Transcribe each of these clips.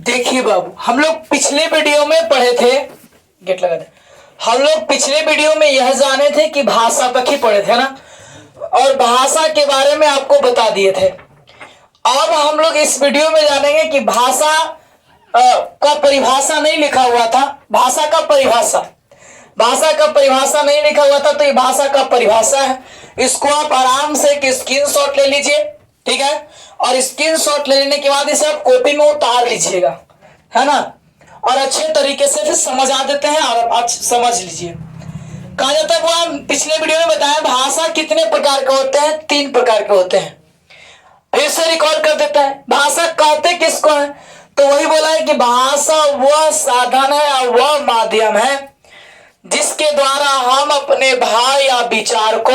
देखिए बाबू, हम लोग पिछले वीडियो में पढ़े थे, गेट लगा दे। हम लोग पिछले वीडियो में यह जाने थे कि भाषा तक ही पढ़े थे ना, और भाषा के बारे में आपको बता दिए थे। अब हम लोग इस वीडियो में जानेंगे कि भाषा का परिभाषा नहीं लिखा हुआ था। भाषा का परिभाषा नहीं लिखा हुआ था, तो ये भाषा का परिभाषा है। इसको आप आराम से एक स्क्रीनशॉट ले लीजिए, ठीक है। और स्क्रीनशॉट ले लेने के बाद इसे आप कॉपी में उतार लीजिएगा, है ना। और अच्छे तरीके से फिर समझा देते हैं, और आप समझ लीजिए। कहा जाता है वो हम पिछले वीडियो में बताया, भाषा कितने प्रकार के होते हैं? 3 प्रकार के होते हैं। फिर से रिकॉर्ड कर देता है। भाषा कहते किसको है? तो वही बोला है कि भाषा वह साधन है और वह माध्यम है जिसके द्वारा हम अपने भाव या विचार को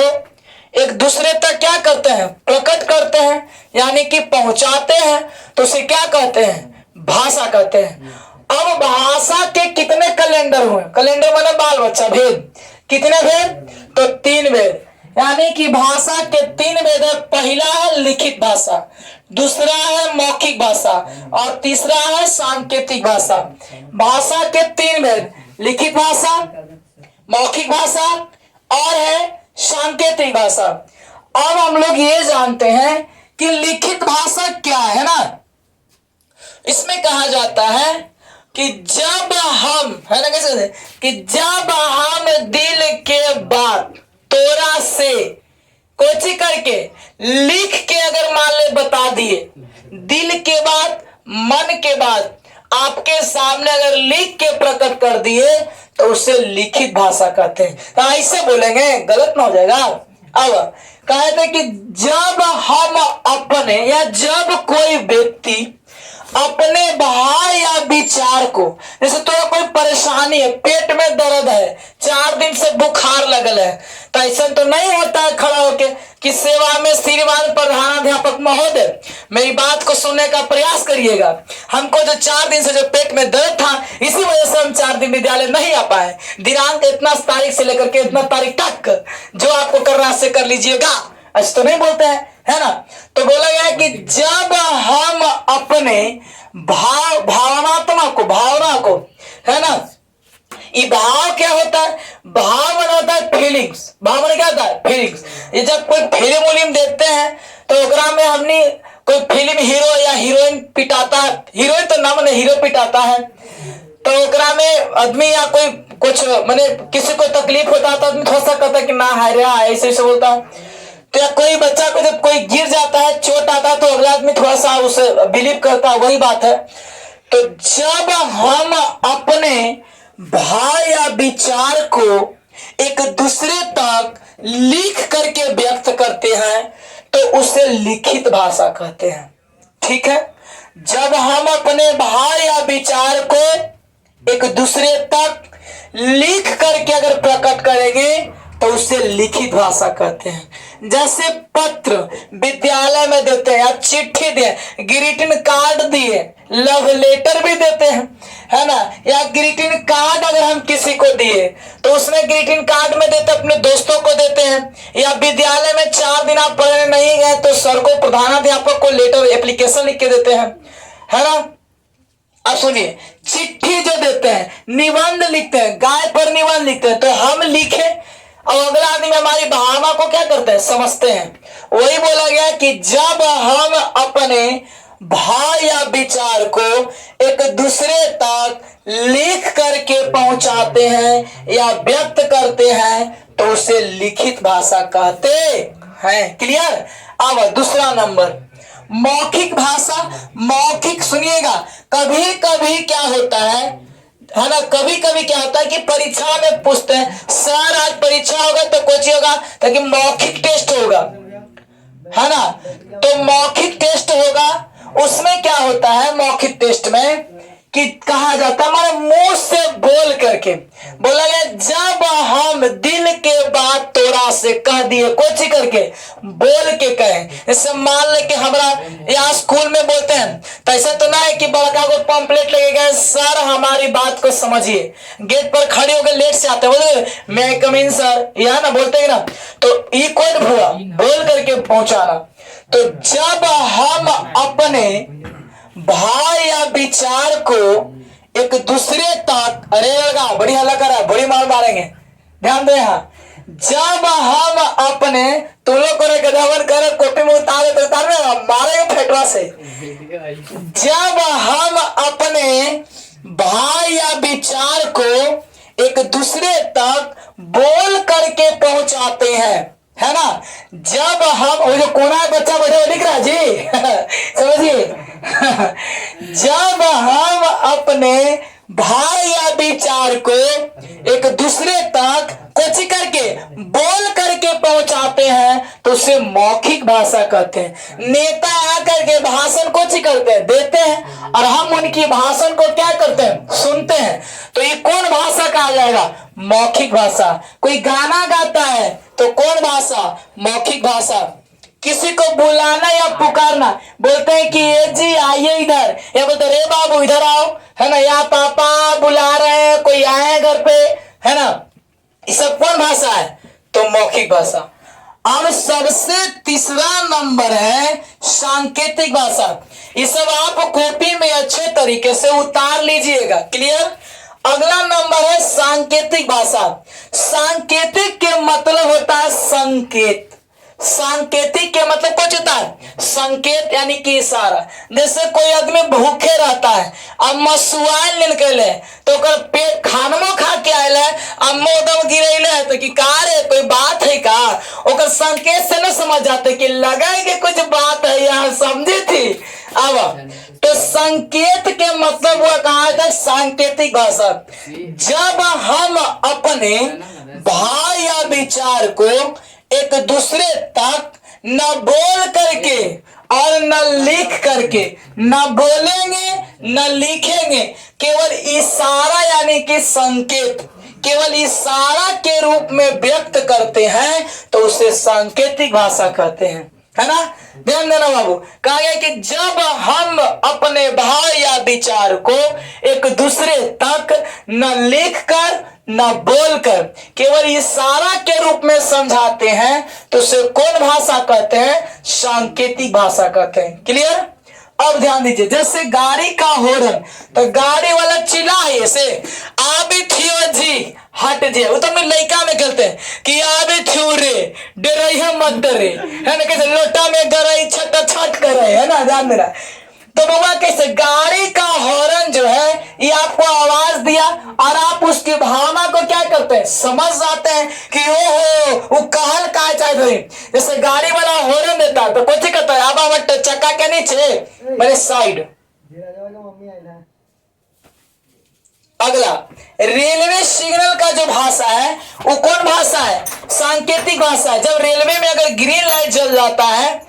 एक दूसरे तक क्या करते हैं? प्रकट करते हैं, यानी कि पहुंचाते हैं। तो उसे क्या कहते हैं? भाषा कहते हैं। अब भाषा के कितने कैलेंडर हुए? कैलेंडर माने बाल बच्चा, भेद। कितने भेद? तो 3 भेद, यानी कि भाषा के 3 भेद है। पहला है लिखित भाषा, दूसरा है मौखिक भाषा, और तीसरा है सांकेतिक भाषा। भाषा के 3 भेद, लिखित भाषा, मौखिक भाषा और है सांकेतिक भाषा। अब हम लोग ये जानते हैं कि लिखित भाषा क्या है ना। इसमें कहा जाता है कि जब हम, है ना, कैसे कि जब हम दिल के बात तोरा से कोची करके लिख के अगर मान ले बता दिए, दिल के बात, मन के बात आपके सामने अगर लिख के प्रकट कर दिए, तो उसे लिखित भाषा कहते हैं। तो ऐसे बोलेंगे, गलत ना हो जाएगा। अब कहते कि जब हम अपने, या जब कोई व्यक्ति अपने भाव या विचार को, जैसे तो कोई परेशानी है, पेट में दर्द है, 4 दिन से बुखार लगल है, तो ऐसा तो नहीं होता है खड़ा होके कि सेवा में श्रीमान प्रधानाध्यापक महोदय मेरी बात को सुनने का प्रयास करिएगा। हमको जो 4 दिन से जो पेट में दर्द था, इसी वजह से हम 4 दिन विद्यालय नहीं आ पाए। दिनांक इतना तारीख से लेकर के इतना तारीख तक जो आपको करना से कर लीजिएगा, ऐसा तो नहीं बोलते हैं, है ना। तो बोला गया कि जब हम अपने भावनात्मक को, भावना को, है ना, ये भाव क्या होता है? भाव होता है फीलिंग्स। भाव क्या होता है? फीलिंग्स। ये जब कोई फिल्म देखते हैं तो ओकरा में हमने कोई फिल्म हीरो या हीरोइन पिटाता है, हीरोइन तो नाम नहीं, हीरो पिटाता है, तो ओकरा में आदमी या कोई कुछ माने किसी को तकलीफ होता है तो आदमी थोड़ा सा कहता है कि ना हाय रे, ऐसे ऐसे बोलता है। तो या कोई बच्चा को जब कोई गिर जाता है, चोट आता है, तो अगला आदमी थोड़ा सा उसे बिलीव करता है, वही बात है। तो जब हम अपने भाव या विचार को एक दूसरे तक लिख करके व्यक्त करते हैं, तो उसे लिखित भाषा कहते हैं, ठीक है। जब हम अपने भाव या विचार को एक दूसरे तक लिख करके अगर प्रकट करेंगे, तो उसे लिखित भाषा कहते हैं। जैसे पत्र विद्यालय में देते हैं, या चिट्ठी दिए, ग्रीटिंग कार्ड दिए, लव लेटर भी देते हैं, है ना, या ग्रीटिंग कार्ड अगर हम किसी को दिए तो उसमें ग्रीटिंग कार्ड में देते अपने दोस्तों को देते हैं। या विद्यालय में 4 दिन आप पढ़ने नहीं गए तो सर को, प्रधानाध्यापक को लेटर, एप्लीकेशन लिख के देते हैं, है ना। अब सुनिए, चिट्ठी जो देते हैं, निबंध लिखते हैं, गाय पर निबंध लिखते हैं, तो हम लिखे और अगला आदमी हमारी भावना को क्या करते हैं? समझते हैं। वही बोला गया कि जब हम अपने भाव या विचार को एक दूसरे तक लिख करके पहुंचाते हैं या व्यक्त करते हैं, तो उसे लिखित भाषा कहते हैं। क्लियर? अब दूसरा नंबर, मौखिक भाषा। मौखिक सुनिएगा, कभी कभी क्या होता है ना, कभी कभी क्या होता है कि परीक्षा में पूछते हैं, सर आज परीक्षा होगा तो कुछ होगा, ताकि मौखिक टेस्ट होगा, है ना। तो मौखिक टेस्ट होगा, उसमें क्या होता है? मौखिक टेस्ट में कि कहा जाता है हमारे मुंह से बोल करके बोला गया, जब हम दिल के बात तोरा से कह दिए, कोची करके बोल के कहें। जैसे मान ले कि हमारा यहाँ स्कूल में बोलते हैं, तो ऐसा तो ना है कि बड़का को पंपलेट लगे गए, सर हमारी बात को समझिए, गेट पर खड़े हो गए, लेट से आते बोले मैं कम इन सर, यह ना बोलते हैं ना, तो ये कोड हुआ बोल करके पहुंचाना। तो जब हम अपने भाव या विचार को एक दूसरे तक, अरे लगा बड़ी हल्ला कर रहा है, बड़ी मार मारेंगे, ध्यान दे। यहाँ जब हम अपने तुम लोग करे गधावन करे कॉपी में उतारे तो उतारने मारेंगे फेटवा से। जब हम अपने भाव या विचार को एक दूसरे तक बोल करके पहुंचाते हैं, है ना। जब हम, वो जो कोना बच्चा बैठे दिख रहा है जी समझिए जब हम अपने भाव या विचार को एक दूसरे तक कुछ करके बोल करके पहुंचाते हैं तो उसे मौखिक भाषा कहते हैं। नेता आकर के भाषण कुछ करते हैं, देते हैं, और हम उनकी भाषण को क्या करते हैं, सुनते हैं। तो ये कौन भाषा कहा जाएगा, मौखिक भाषा। कोई गाना गाता है तो कौन भाषा, मौखिक भाषा। किसी को बुलाना या पुकारना, बोलते हैं कि ये जी आइए इधर, या बोलते रे बाबू इधर आओ, है ना, या पापा बुला रहे हैं, कोई आए हैं घर पे, है ना। ये सब कौन भाषा है, तो मौखिक भाषा। अब सबसे तीसरा नंबर है सांकेतिक भाषा। ये सब आप कॉपी में अच्छे तरीके से उतार लीजिएगा, क्लियर। अगला नंबर है सांकेतिक भाषा। सांकेतिक के मतलब होता है संकेत। सांकेतिक के मतलब कुछ होता है संकेत, यानी कि इशारा। जैसे कोई आदमी भूखे रहता है, अब मसुआल निकले तो पेट खानमो खा के आयल है, अब मोदम गिरेले है, तो कि का रे कोई बात है का, ओकर संकेत से न समझ जाते कि लगा कि कुछ बात है यहाँ, समझे थी। अब तो संकेत के मतलब वो कहा था सांकेतिक भाषा। जब हम अपने भाव या विचार को एक दूसरे तक न बोल करके और न लिख करके, न बोलेंगे न लिखेंगे, केवल इशारा यानी कि संकेत, केवल इशारा के रूप में व्यक्त करते हैं तो उसे सांकेतिक भाषा कहते हैं, है ना। ध्यान देना बाबू, कहा गया कि जब हम अपने भाव या विचार को एक दूसरे तक न लिखकर न बोलकर केवल इशारा के रूप में समझाते हैं तो उसे कौन भाषा कहते हैं, सांकेतिक भाषा कहते हैं, क्लियर। अब ध्यान दीजिए, जैसे गाड़ी का हॉर्न, तो गाड़ी वाला चिल्लाए से आबे थियो जी हट जे, वो तो मैं लड़का में कहते हैं कि आबे थियो रे डरैया मत डरे, है ना। कैसे लोटा में गरई छट छट करे, है ना, ध्यान देना। तो बाबा कैसे गाड़ी का हॉर्न जो है ये आपको आवाज दिया और आप उसकी भावना को क्या करते हैं, समझ जाते हैं कि ओहो वो कहल का चाहे। जैसे गाड़ी वाला हॉर्न देता है तो कुछ कहता है अब मत चक्का के नीचे मेरे साइड। अगला रेलवे सिग्नल का जो भाषा है वो कौन भाषा है, सांकेतिक भाषा है। जब रेलवे में अगर ग्रीन लाइट जल जाता है,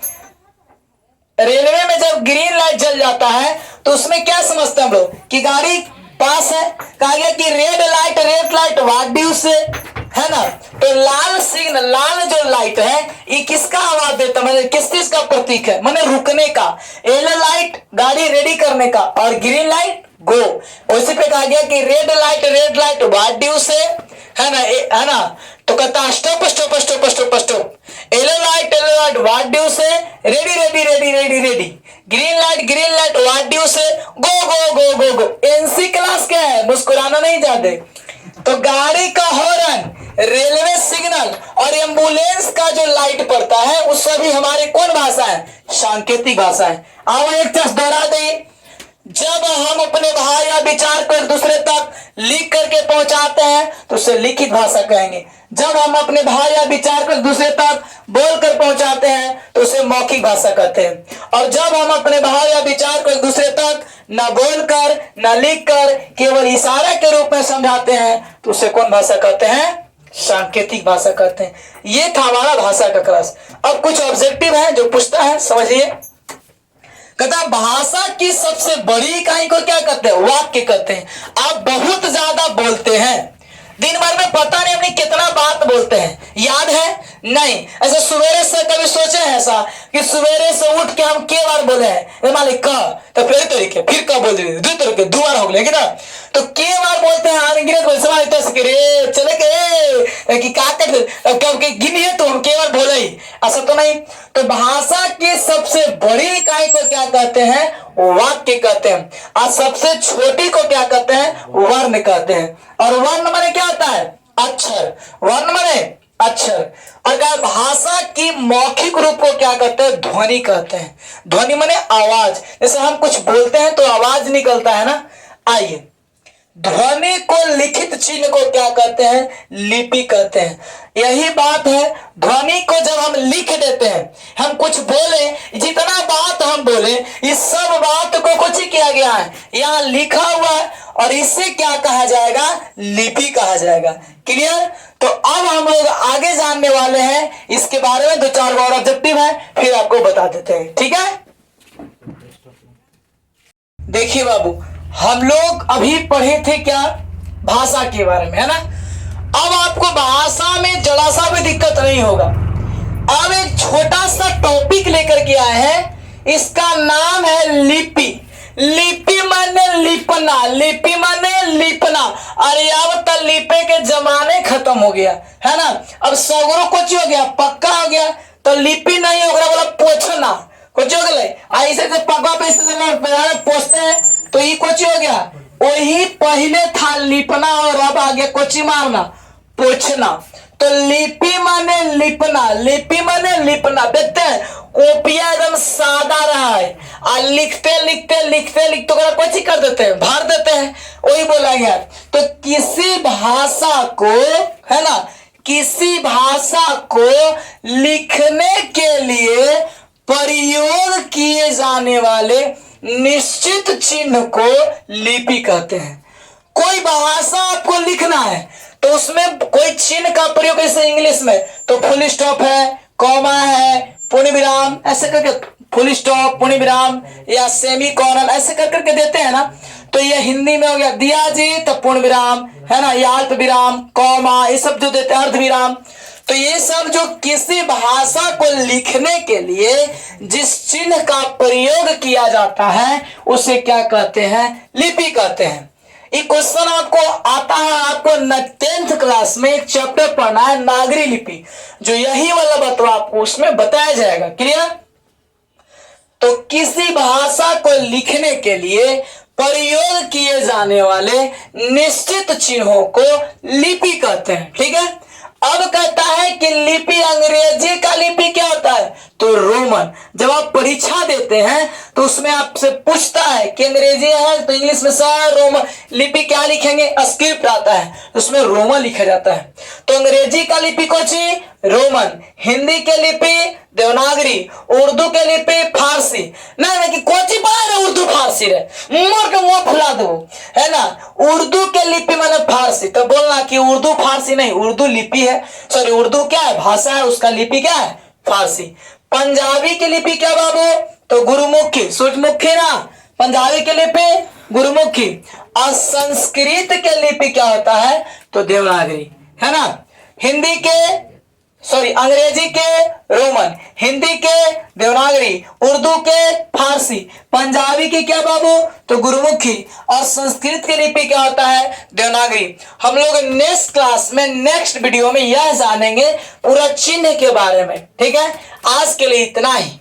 रेलवे में जब ग्रीन लाइट जल जाता है तो उसमें क्या समझते हैं हम लोग कि गाड़ी पास है। कहा गया कि red light what do you say, है ना। तो लाल सिग्नल, लाल जो लाइट है ये किसका आवाज देता है, किस चीज का प्रतीक है, माने रुकने का। येलो लाइट गाड़ी रेडी करने का और ग्रीन लाइट गो। उसी पे कहा गया कि red light what do you say, है ना। तो कहता stop stop stop stop stop. Yellow light what do you say, ready. Green light what do you say, go. NC class क्या है, मुस्कुराना नहीं जाते। तो गाड़ी का हॉर्न, रेलवे सिग्नल और एम्बुलेंस का जो लाइट पड़ता है उस सभी हमारे कौन भाषा है, सांकेतिक भाषा है। आओ एक चीज दोहरा दे, जब हम अपने भाव या विचार को एक दूसरे तक लिख करके पहुंचाते हैं तो उसे लिखित भाषा कहेंगे। जब हम अपने भाव या विचार को एक दूसरे तक बोलकर पहुंचाते हैं तो उसे मौखिक भाषा कहते हैं। और जब हम अपने भाव या विचार को एक दूसरे तक न बोलकर न लिखकर केवल इशारा के रूप में समझाते हैं तो उसे कौन भाषा कहते हैं, सांकेतिक भाषा कहते हैं। ये था हमारा भाषा का क्लास। अब कुछ ऑब्जेक्टिव है जो पूछता है, समझिए। कहता भाषा की सबसे बड़ी इकाई को क्या कहते हैं, वाक्य कहते हैं। आप बहुत ज्यादा बोलते हैं, दिन भर में पता नहीं अपनी कितना बात बोलते हैं, याद है नहीं। ऐसे सवेरे से कभी सोचे हैं ऐसा कि सवेरे से उठ के हम के बार बोले हैं, मालिक का, तो फिर तरीके फिर कब बोल रहे दो तरीके दो बार हो गए ना। तो के बार बोलते हैं अंग्रेज बोल सवाल रे चले के कि का करते, अब कब के गिनिए तो हम के बार बोले ही, ऐसा तो नहीं। तो भाषा की सबसे बड़ी इकाई को क्या कहते हैं, वाक्य कहते हैं, और सबसे छोटी को क्या कहते हैं? वर्ण कहते हैं। और वर्ण माने क्या होता है? अक्षर। वर्ण माने अक्षर। और क्या भाषा की मौखिक रूप को क्या कहते हैं? ध्वनि कहते हैं। ध्वनि माने आवाज। जैसे हम कुछ बोलते हैं तो आवाज निकलता है ना। आइए, ध्वनि को लिखित चिन्ह को क्या कहते हैं? लिपि कहते हैं। यही बात है, ध्वनि को जब हम लिख देते हैं, हम कुछ बोले, जितना बात हम बोले, इस सब बात को कुछ किया गया है, यहाँ लिखा हुआ है, और इससे क्या कहा जाएगा? लिपि कहा जाएगा। क्लियर? तो अब हम लोग आगे जानने वाले हैं इसके बारे में। 2-4 और ऑब्जेक्टिव है, फिर आपको बता देते हैं। ठीक है, देखिए बाबू, हम लोग अभी पढ़े थे क्या? भाषा के बारे में, है ना। अब आपको भाषा में जरा सा भी दिक्कत नहीं होगा। अब एक छोटा सा टॉपिक लेकर के आए हैं, इसका नाम है लिपि। लिपि माने लिपना, लिपि माने लिपना। अरे अब तो लिपे के जमाने खत्म हो गया, है ना। अब सगरो कुछ हो गया, पक्का हो गया, तो लिपि नहीं होगा, बोला पोछना कुछ हो गया। ऐसे से पगवा पे पोछते हैं तो ये कुछ हो गया। वही पहले था लिपना, और अब आ गया कोची मारना, पोछना। तो लिपि माने लिपना, लिपि माने लिपना। देखते हैं कॉपिया एकदम सादा रहा है, और लिखते लिखते लिखते लिखते कुछ कर देते हैं, भर देते हैं, वही बोला गया। तो किसी भाषा को, है ना, किसी भाषा को लिखने के लिए प्रयोग किए जाने वाले निश्चित चिन्ह को लिपि कहते हैं। कोई भाषा आपको लिखना है तो उसमें कोई चिन्ह का प्रयोग, जैसे इंग्लिश में तो फुल स्टॉप है, कॉमा है, पूर्ण विराम, ऐसे करके फुल स्टॉप, पूर्ण विराम या सेमी कॉलन ऐसे कर करके देते हैं ना। तो ये हिंदी में हो गया, दिया जी तो पूर्ण विराम, है ना, या अल्प विराम, कॉमा, ये सब जो देते हैं, अर्ध विराम। तो ये सब जो किसी भाषा को लिखने के लिए जिस चिन्ह का प्रयोग किया जाता है उसे क्या कहते हैं? लिपि कहते हैं। ये क्वेश्चन आपको आता है, आपको 10th क्लास में एक चैप्टर पढ़ना है, नागरी लिपि, जो यही वाला बतवा आपको उसमें बताया जाएगा। क्लियर? तो किसी भाषा को लिखने के लिए प्रयोग किए जाने वाले निश्चित चिन्हों को लिपि कहते हैं। ठीक है, अब कहता है कि लिपि, अंग्रेजी का लिपि क्या होता है? तो रोमन। जब आप परीक्षा देते हैं तो उसमें आपसे पूछता है कि अंग्रेजी है तो इंग्लिश में सर रोमन लिपि क्या लिखेंगे? स्क्रिप्ट आता है, उसमें रोमन लिखा जाता है। तो अंग्रेजी का लिपि कौन सी? रोमन। हिंदी के लिपि देवनागरी। उर्दू के लिपि फारसी। नहीं कि कोची पढ़ा उर्दू फारसी रे, मोर के मुंह फुला दो, है ना। उर्दू के लिपि माने फारसी। तो बोलना कि उर्दू फारसी नहीं, उर्दू लिपि है, सॉरी उर्दू क्या है? भाषा है, उसका लिपि क्या है? फारसी। पंजाबी की लिपि क्या बाबू? तो गुरुमुखी, सूर्यमुखी ना, पंजाबी की लिपि गुरुमुखी। और संस्कृत के लिपि क्या होता है? तो देवनागरी, है ना। हिंदी के, सॉरी अंग्रेजी के रोमन, हिंदी के देवनागरी, उर्दू के फारसी, पंजाबी की क्या बाबू? तो गुरुमुखी, और संस्कृत की लिपि क्या होता है? देवनागरी। हम लोग नेक्स्ट क्लास में, नेक्स्ट वीडियो में यह जानेंगे पूरा चिन्ह के बारे में। ठीक है, आज के लिए इतना ही।